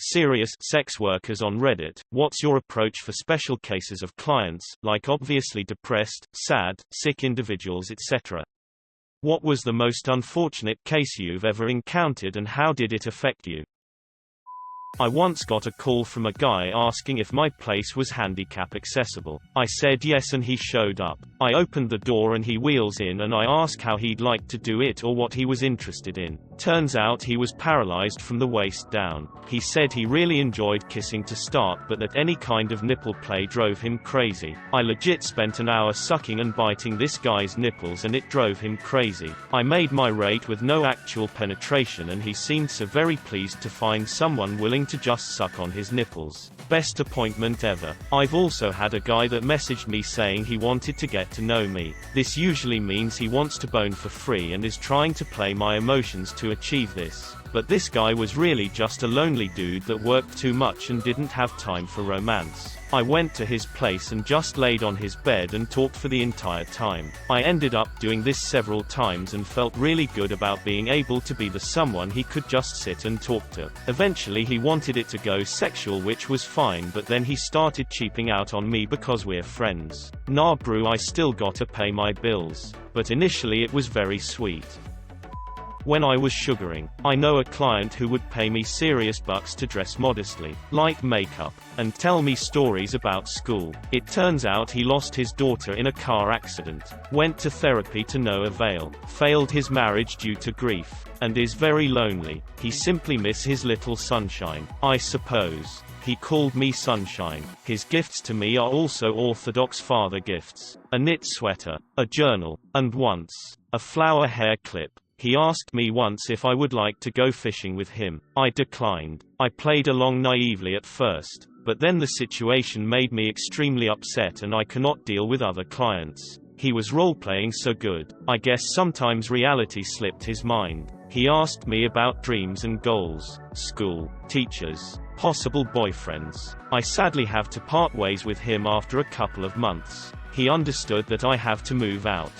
Serious sex workers on Reddit, what's your approach for special cases of clients, like obviously depressed, sad, sick individuals etc.? What was the most unfortunate case you've ever encountered and how did it affect you? I once got a call from a guy asking if my place was handicap accessible. I said yes and he showed up. I opened the door and he wheels in and I asked how he'd like to do it or what he was interested in. Turns out he was paralyzed from the waist down. He said he really enjoyed kissing to start but that any kind of nipple play drove him crazy. I legit spent an hour sucking and biting this guy's nipples and it drove him crazy. I made my rate with no actual penetration and he seemed so very pleased to find someone willing to just suck on his nipples. Best appointment ever. I've also had a guy that messaged me saying he wanted to get to know me. This usually means he wants to bone for free and is trying to play my emotions to achieve this. But this guy was really just a lonely dude that worked too much and didn't have time for romance. I went to his place and just laid on his bed and talked for the entire time. I ended up doing this several times and felt really good about being able to be the someone he could just sit and talk to. Eventually he wanted it to go sexual, which was fine, but then he started cheaping out on me because we're friends. Nah bro, I still gotta pay my bills. But initially it was very sweet. When I was sugaring, I know a client who would pay me serious bucks to dress modestly, like makeup, and tell me stories about school. It turns out he lost his daughter in a car accident, went to therapy to no avail, failed his marriage due to grief, and is very lonely. He simply miss his little sunshine, I suppose. He called me sunshine. His gifts to me are also orthodox father gifts. A knit sweater, a journal, and once, a flower hair clip. He asked me once if I would like to go fishing with him. I declined. I played along naively at first, but then the situation made me extremely upset and I cannot deal with other clients. He was role-playing so good. I guess sometimes reality slipped his mind. He asked me about dreams and goals, school, teachers, possible boyfriends. I sadly have to part ways with him after a couple of months. He understood that I have to move out.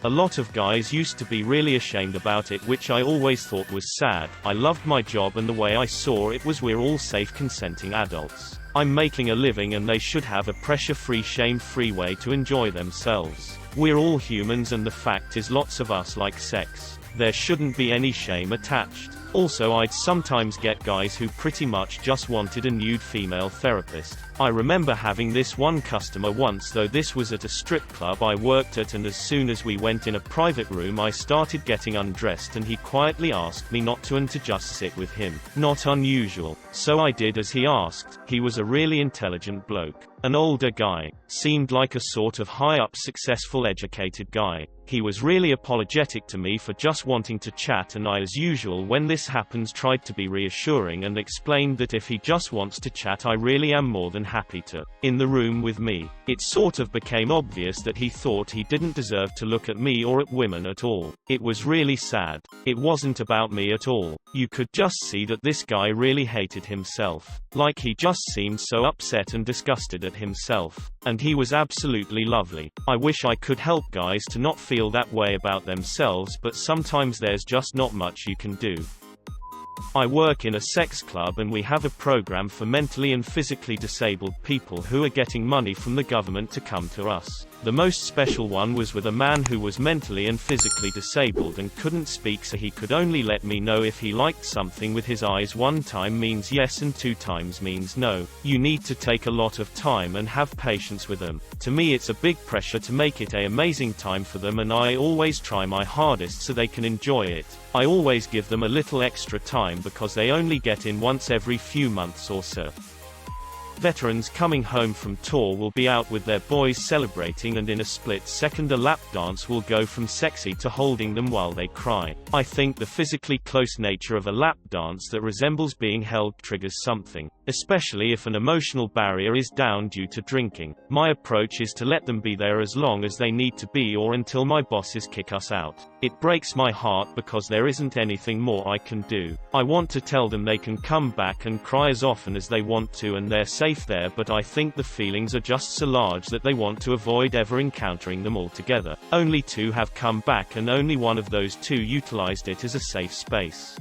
A lot of guys used to be really ashamed about it, which I always thought was sad. I loved my job and the way I saw it was we're all safe consenting adults. I'm making a living and they should have a pressure-free, shame-free way to enjoy themselves. We're all humans and the fact is lots of us like sex. There shouldn't be any shame attached. Also, I'd sometimes get guys who pretty much just wanted a nude female therapist. I remember having this one customer once, though this was at a strip club I worked at, and as soon as we went in a private room I started getting undressed and he quietly asked me not to and to just sit with him. Not unusual. So I did as he asked. He was a really intelligent bloke. An older guy. Seemed like a sort of high-up successful educated guy. He was really apologetic to me for just wanting to chat, and I, as usual when this happens, tried to be reassuring and explained that if he just wants to chat I really am more than happy to. In the room with me, it sort of became obvious that he thought he didn't deserve to look at me or at women at all. It was really sad. It wasn't about me at all. You could just see that this guy really hated himself. Like he just seemed so upset and disgusted at himself. And he was absolutely lovely. I wish I could help guys to not feel that way about themselves, but sometimes there's just not much you can do. I work in a sex club and we have a program for mentally and physically disabled people who are getting money from the government to come to us. The most special one was with a man who was mentally and physically disabled and couldn't speak, so he could only let me know if he liked something with his eyes. 1 time means yes and 2 times means no. You need to take a lot of time and have patience with them. To me it's a big pressure to make it an amazing time for them, and I always try my hardest so they can enjoy it. I always give them a little extra time because they only get in once every few months or so. Veterans coming home from tour will be out with their boys celebrating, and in a split second a lap dance will go from sexy to holding them while they cry. I think the physically close nature of a lap dance that resembles being held triggers something, especially if an emotional barrier is down due to drinking. My approach is to let them be there as long as they need to be, or until my bosses kick us out. It breaks my heart because there isn't anything more I can do. I want to tell them they can come back and cry as often as they want to and they're safe there, but I think the feelings are just so large that they want to avoid ever encountering them altogether. Only 2 have come back and only one of those 2 utilized it as a safe space.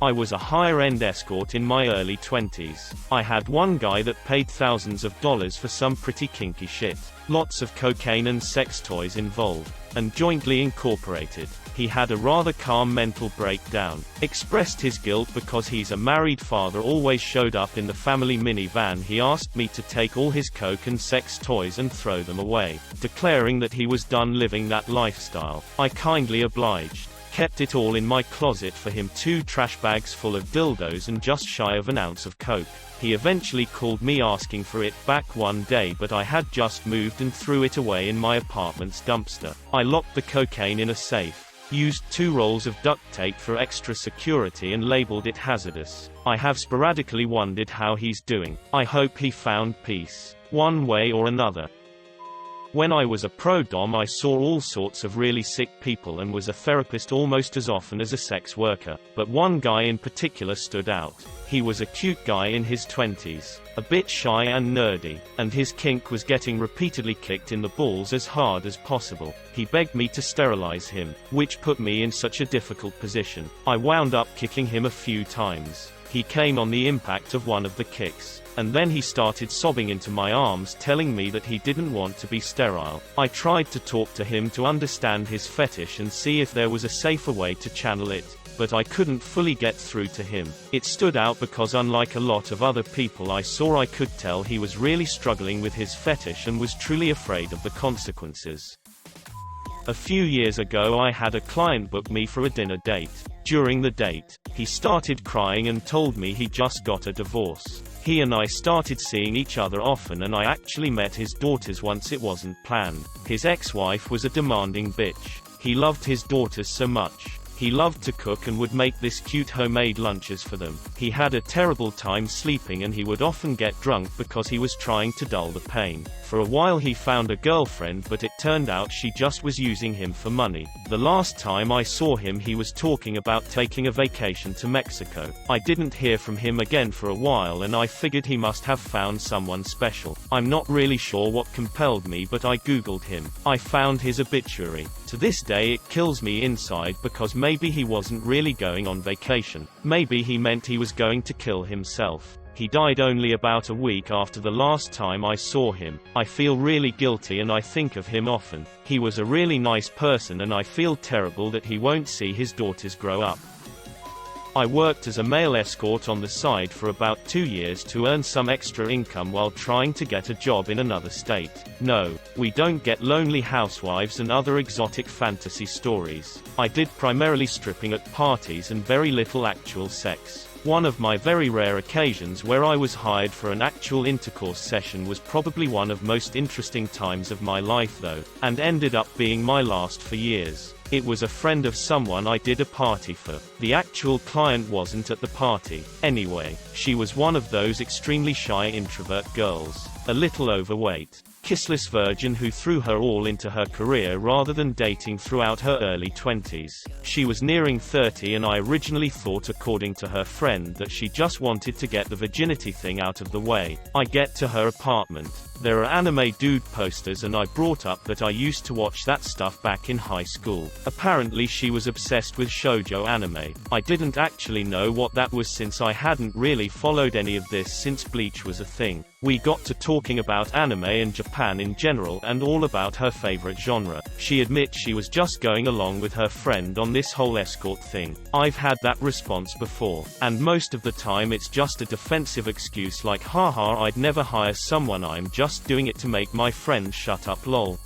I was a higher-end escort in my early 20s. I had one guy that paid thousands of dollars for some pretty kinky shit. Lots of cocaine and sex toys involved, and jointly incorporated. He had a rather calm mental breakdown, expressed his guilt because he's a married father, always showed up in the family minivan. He asked me to take all his coke and sex toys and throw them away, declaring that he was done living that lifestyle. I kindly obliged. Kept it all in my closet for him, 2 trash bags full of dildos and just shy of an ounce of coke. He eventually called me asking for it back one day, but I had just moved and threw it away in my apartment's dumpster. I locked the cocaine in a safe, used 2 rolls of duct tape for extra security, and labeled it hazardous. I have sporadically wondered how he's doing. I hope he found peace, one way or another. When I was a pro-dom, I saw all sorts of really sick people and was a therapist almost as often as a sex worker. But one guy in particular stood out. He was a cute guy in his 20s, a bit shy and nerdy, and his kink was getting repeatedly kicked in the balls as hard as possible. He begged me to sterilize him, which put me in such a difficult position. I wound up kicking him a few times. He came on the impact of one of the kicks, and then he started sobbing into my arms, telling me that he didn't want to be sterile. I tried to talk to him to understand his fetish and see if there was a safer way to channel it, but I couldn't fully get through to him. It stood out because unlike a lot of other people I saw, I could tell he was really struggling with his fetish and was truly afraid of the consequences. A few years ago, I had a client book me for a dinner date. During the date, he started crying and told me he just got a divorce. He and I started seeing each other often, and I actually met his daughters once. It wasn't planned. His ex-wife was a demanding bitch. He loved his daughters so much. He loved to cook and would make this cute homemade lunches for them. He had a terrible time sleeping, and he would often get drunk because he was trying to dull the pain. For a while he found a girlfriend, but it turned out she just was using him for money. The last time I saw him, he was talking about taking a vacation to Mexico. I didn't hear from him again for a while, and I figured he must have found someone special. I'm not really sure what compelled me, but I googled him. I found his obituary. To this day it kills me inside, because maybe he wasn't really going on vacation. Maybe he meant he was going to kill himself. He died only about a week after the last time I saw him. I feel really guilty and I think of him often. He was a really nice person, and I feel terrible that he won't see his daughters grow up. I worked as a male escort on the side for about 2 years to earn some extra income while trying to get a job in another state. No, we don't get lonely housewives and other exotic fantasy stories. I did primarily stripping at parties and very little actual sex. One of my very rare occasions where I was hired for an actual intercourse session was probably one of most interesting times of my life though, and ended up being my last for years. It was a friend of someone I did a party for. The actual client wasn't at the party. Anyway, she was one of those extremely shy introvert girls, a little overweight, kissless virgin who threw her all into her career rather than dating throughout her early 20s. She was nearing 30, and I originally thought, according to her friend, that she just wanted to get the virginity thing out of the way. I get to her apartment. There are anime dude posters, and I brought up that I used to watch that stuff back in high school. Apparently she was obsessed with shoujo anime. I didn't actually know what that was, since I hadn't really followed any of this since Bleach was a thing. We got to talking about anime and Japan in general, and all about her favorite genre. She admits she was just going along with her friend on this whole escort thing. I've had that response before, and most of the time it's just a defensive excuse like, haha, I'd never hire someone, I'm just doing it to make my friend shut up, lol.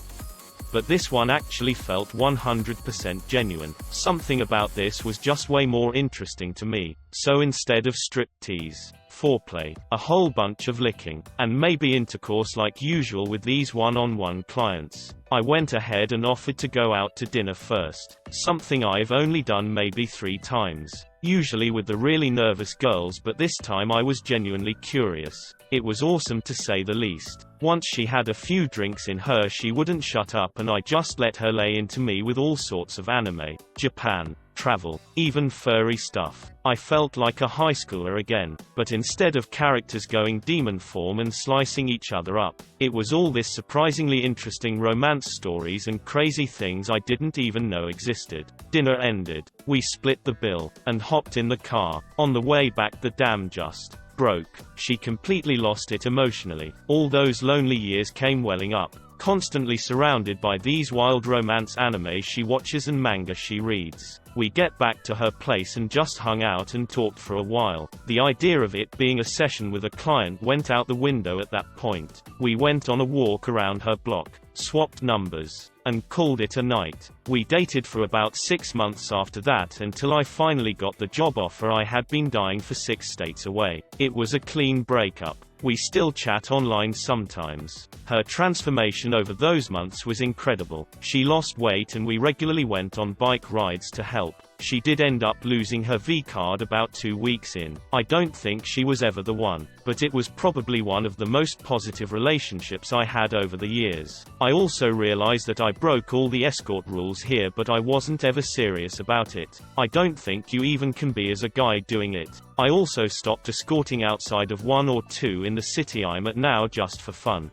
But this one actually felt 100% genuine. Something about this was just way more interesting to me. So instead of striptease, foreplay, a whole bunch of licking, and maybe intercourse like usual with these one-on-one clients, I went ahead and offered to go out to dinner first. Something I've only done maybe 3 times. Usually with the really nervous girls, but this time I was genuinely curious. It was awesome to say the least. Once she had a few drinks in her, she wouldn't shut up, and I just let her lay into me with all sorts of anime, Japan, travel, even furry stuff. I felt like a high schooler again, but instead of characters going demon form and slicing each other up, it was all this surprisingly interesting romance stories and crazy things I didn't even know existed. Dinner ended. We split the bill, and hopped in the car. On the way back the dam just broke. She completely lost it emotionally. All those lonely years came welling up. Constantly surrounded by these wild romance anime she watches and manga she reads. We get back to her place and just hung out and talked for a while. The idea of it being a session with a client went out the window at that point. We went on a walk around her block, swapped numbers, and called it a night. We dated for about 6 months after that until I finally got the job offer I had been dying for 6 states away. It was a clean breakup. We still chat online sometimes. Her transformation over those months was incredible. She lost weight and we regularly went on bike rides to help. She did end up losing her V-card about 2 weeks in. I don't think she was ever the one, but it was probably one of the most positive relationships I had over the years. I also realized that I broke all the escort rules here, but I wasn't ever serious about it. I don't think you even can be as a guy doing it. I also stopped escorting outside of 1 or 2 in the city I'm at now just for fun.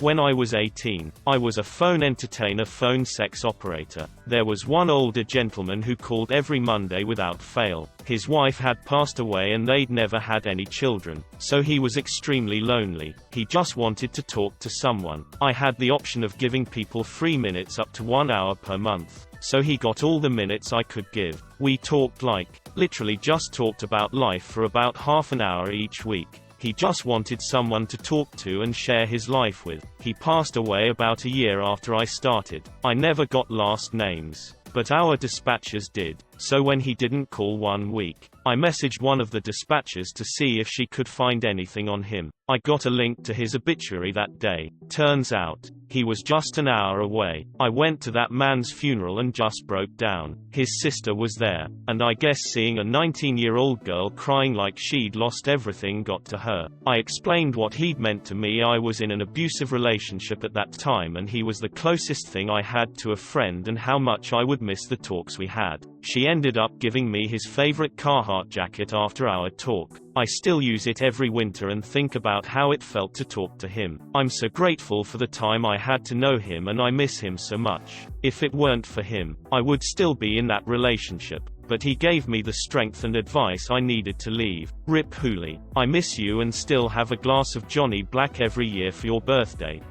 When I was 18, I was a phone entertainer, phone sex operator. There was one older gentleman who called every Monday without fail. His wife had passed away and they'd never had any children, so he was extremely lonely. He just wanted to talk to someone. I had the option of giving people free minutes up to 1 hour per month, so he got all the minutes I could give. We talked literally just talked about life for about half an hour each week. He just wanted someone to talk to and share his life with. He passed away about a year after I started. I never got last names, but our dispatchers did. So when he didn't call 1 week, I messaged one of the dispatchers to see if she could find anything on him. I got a link to his obituary that day. Turns out, he was just an hour away. I went to that man's funeral and just broke down. His sister was there, and I guess seeing a 19-year-old girl crying like she'd lost everything got to her. I explained what he'd meant to me. I was in an abusive relationship at that time and he was the closest thing I had to a friend, and how much I would miss the talks we had. She ended up giving me his favorite Carhartt jacket after our talk. I still use it every winter and think about how it felt to talk to him. I'm so grateful for the time I had to know him and I miss him so much. If it weren't for him, I would still be in that relationship, but he gave me the strength and advice I needed to leave. Rip Hooli. I miss you and still have a glass of Johnny Black every year for your birthday.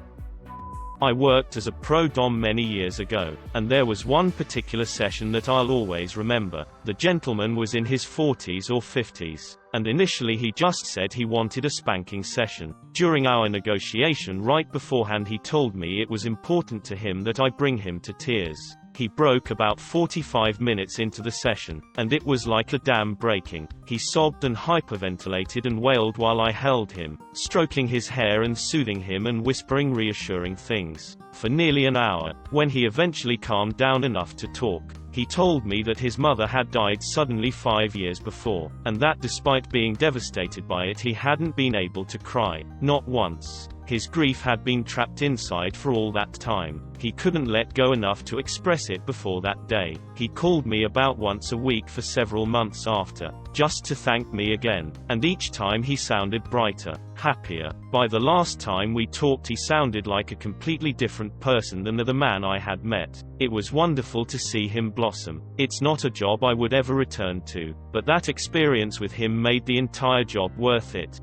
I worked as a pro-dom many years ago, and there was one particular session that I'll always remember. The gentleman was in his 40s or 50s, and initially he just said he wanted a spanking session. During our negotiation right beforehand he told me it was important to him that I bring him to tears. He broke about 45 minutes into the session, and it was like a dam breaking. He sobbed and hyperventilated and wailed while I held him, stroking his hair and soothing him and whispering reassuring things, for nearly an hour. When he eventually calmed down enough to talk, he told me that his mother had died suddenly 5 years before, and that despite being devastated by it he hadn't been able to cry, not once. His grief had been trapped inside for all that time. He couldn't let go enough to express it before that day. He called me about once a week for several months after, just to thank me again, and each time he sounded brighter, happier. By the last time we talked he sounded like a completely different person than the man I had met. It was wonderful to see him blossom. It's not a job I would ever return to, but that experience with him made the entire job worth it.